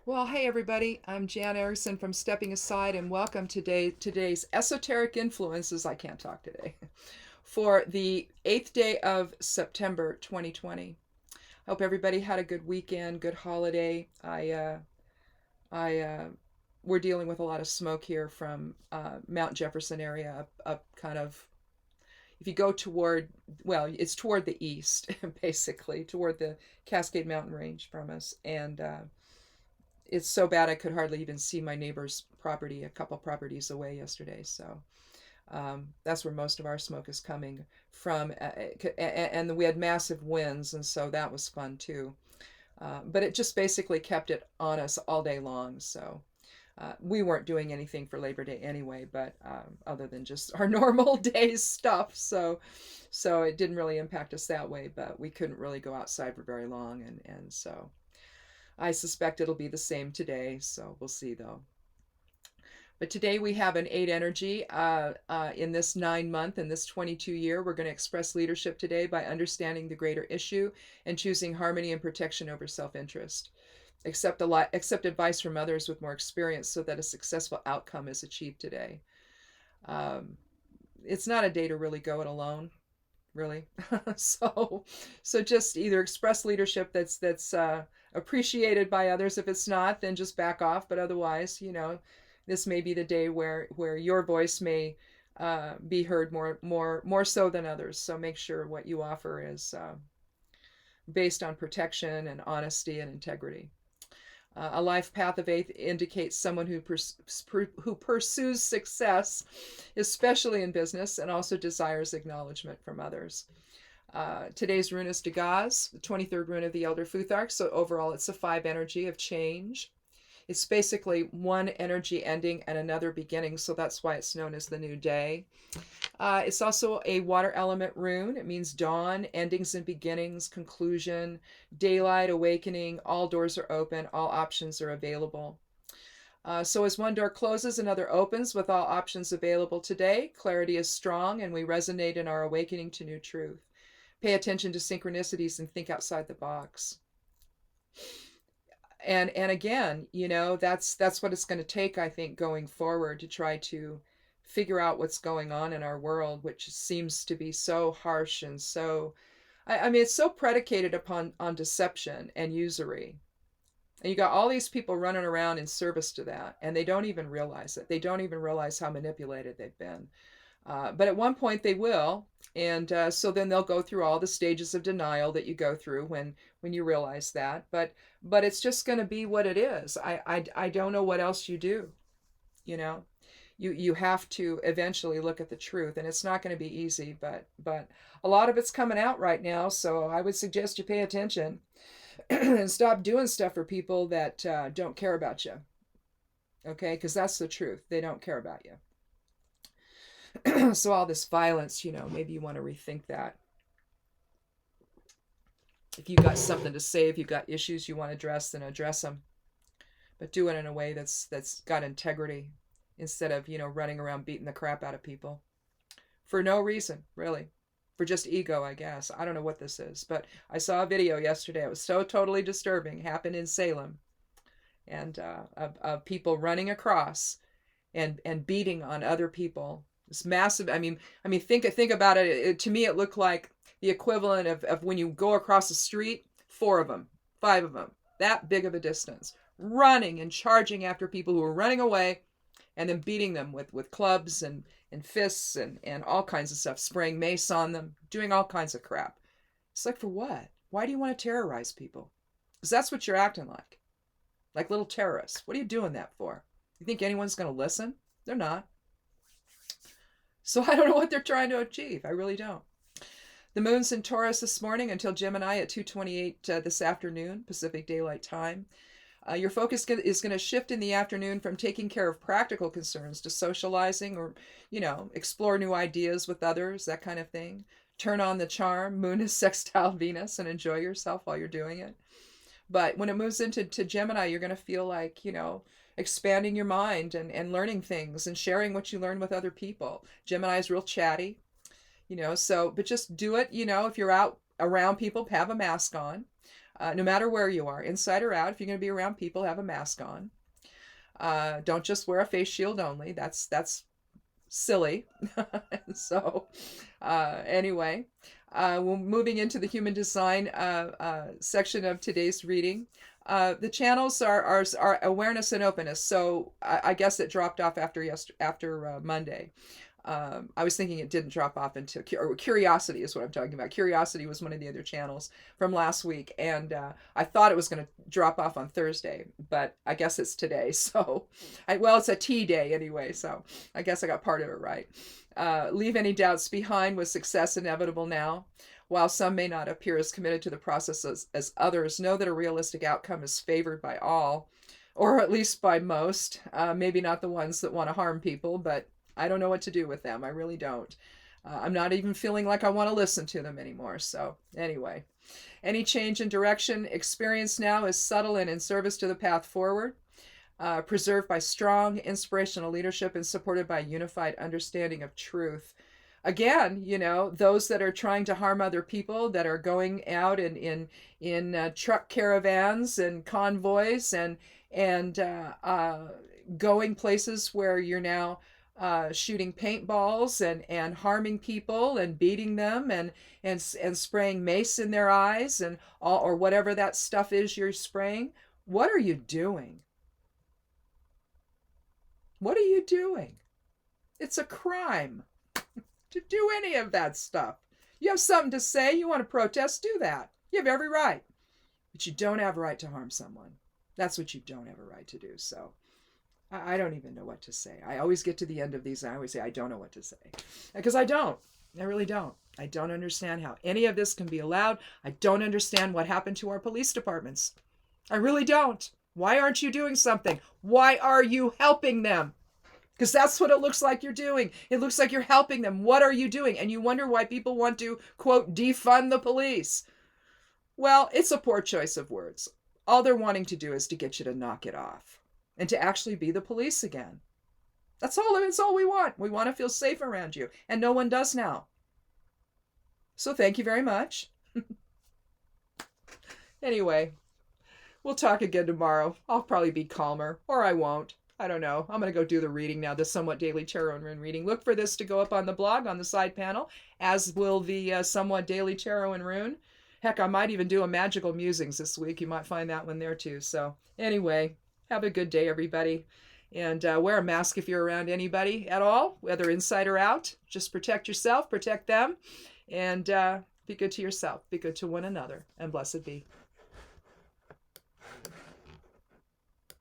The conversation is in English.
Well, hey everybody, I'm Jan Erickson from Stepping Aside, and welcome to today's Esoteric Influences. I can't talk today. For the 8th day of September 2020. Hope everybody had a good weekend, good holiday. I we're dealing with a lot of smoke here from Mount Jefferson area, up kind of, if you go toward, well, it's toward the east, basically, toward the Cascade Mountain Range from us. And it's so bad I could hardly even see my neighbor's property a couple properties away yesterday. So that's where most of our smoke is coming from. And we had massive winds, and so that was fun too. But it just basically kept it on us all day long. So we weren't doing anything for Labor Day anyway, but other than just our normal day's stuff. So it didn't really impact us that way, but we couldn't really go outside for very long. And so I suspect it'll be the same today. So we'll see though. But today we have an 8 energy in this 9 month, in this 22 year. We're going to express leadership today by understanding the greater issue and choosing harmony and protection over self-interest. Accept advice from others with more experience so that a successful outcome is achieved today. It's not a day to really go it alone, really. so just either express leadership that's appreciated by others. If it's not, then just back off. But otherwise, this may be the day where your voice may be heard more so than others. So make sure what you offer is based on protection and honesty and integrity. A life path of 8 indicates someone who pursues success, especially in business, and also desires acknowledgement from others. Today's rune is Dagaz, the 23rd rune of the Elder Futhark. So overall, it's a 5 energy of change. It's basically one energy ending and another beginning, so that's why it's known as the new day. It's also a water element rune. It means dawn, endings and beginnings, conclusion, daylight, awakening. All doors are open, all options are available. So as one door closes, another opens with all options available today. Clarity is strong, and we resonate in our awakening to new truth. Pay attention to synchronicities and think outside the box. And again, that's what it's going to take, I think, going forward, to try to figure out what's going on in our world, which seems to be so harsh and so, I mean, it's so predicated on deception and usury. And you got all these people running around in service to that, and they don't even realize it. They don't even realize how manipulated they've been. But at one point they will, and so then they'll go through all the stages of denial that you go through when you realize that. But it's just going to be what it is. I don't know what else you do. You have to eventually look at the truth, and it's not going to be easy. But a lot of it's coming out right now, so I would suggest you pay attention and stop doing stuff for people that don't care about you. Okay, because that's the truth. They don't care about you. So all this violence, maybe you want to rethink that. If you've got something to say, if you've got issues you want to address, then address them. But do it in a way that's got integrity, instead of, running around beating the crap out of people. For no reason, really. For just ego, I guess. I don't know what this is. But I saw a video yesterday. It was so totally disturbing. It happened in Salem. And of people running across and beating on other people. It's massive. I mean, think about it. To me, it looked like the equivalent of when you go across the street, 4 of them, 5 of them, that big of a distance, running and charging after people who were running away, and then beating them with clubs and fists and all kinds of stuff, spraying mace on them, doing all kinds of crap. It's like, for what? Why do you want to terrorize people? Because that's what you're acting like little terrorists. What are you doing that for? You think anyone's going to listen? They're not. So I don't know what they're trying to achieve. I really don't. The moon's in Taurus this morning until Gemini at 2:28 this afternoon, Pacific Daylight Time. Your focus is going to shift in the afternoon from taking care of practical concerns to socializing or, explore new ideas with others, that kind of thing. Turn on the charm. Moon is sextile Venus, and enjoy yourself while you're doing it. But when it moves into Gemini, you're going to feel like, expanding your mind and learning things and sharing what you learn with other people. Gemini is real chatty, but just do it, if you're out around people, have a mask on. No matter where you are, inside or out, if you're going to be around people, have a mask on. Don't just wear a face shield only. That's silly. So, anyway, we're moving into the human design section of today's reading. The channels are awareness and openness. So I guess it dropped off after Monday. I was thinking it didn't drop off until curiosity is what I'm talking about. Curiosity was one of the other channels from last week, and I thought it was going to drop off on Thursday, but I guess it's today. So, it's a T day anyway. So I guess I got part of it right. Leave any doubts behind, with success inevitable now. While some may not appear as committed to the process as others, know that a realistic outcome is favored by all, or at least by most. Maybe not the ones that want to harm people, but I don't know what to do with them. I really don't. I'm not even feeling like I want to listen to them anymore. So anyway, any change in direction experienced now is subtle and in service to the path forward, preserved by strong inspirational leadership and supported by unified understanding of truth. Again, those that are trying to harm other people, that are going out in truck caravans and convoys and going places where you're now shooting paintballs and harming people and beating them and spraying mace in their eyes and all, or whatever that stuff is you're spraying. What are you doing? What are you doing? It's a crime to do any of that stuff. You have something to say, you want to protest, do that. You have every right. But you don't have a right to harm someone. That's what you don't have a right to do. So I don't even know what to say. I always get to the end of these and I always say, I don't know what to say. Because I don't. I really don't. I don't understand how any of this can be allowed. I don't understand what happened to our police departments. I really don't. Why aren't you doing something? Why are you helping them? Because that's what it looks like you're doing. It looks like you're helping them. What are you doing? And you wonder why people want to, quote, defund the police. Well, it's a poor choice of words. All they're wanting to do is to get you to knock it off and to actually be the police again. That's all we want. We want to feel safe around you. And no one does now. So thank you very much. Anyway, we'll talk again tomorrow. I'll probably be calmer, or I won't. I don't know. I'm going to go do the reading now, the Somewhat Daily Tarot and Rune reading. Look for this to go up on the blog on the side panel, as will the Somewhat Daily Tarot and Rune. Heck, I might even do a Magical Musings this week. You might find that one there too. So anyway, have a good day, everybody. And wear a mask if you're around anybody at all, whether inside or out. Just protect yourself, protect them, and be good to yourself. Be good to one another, and blessed be.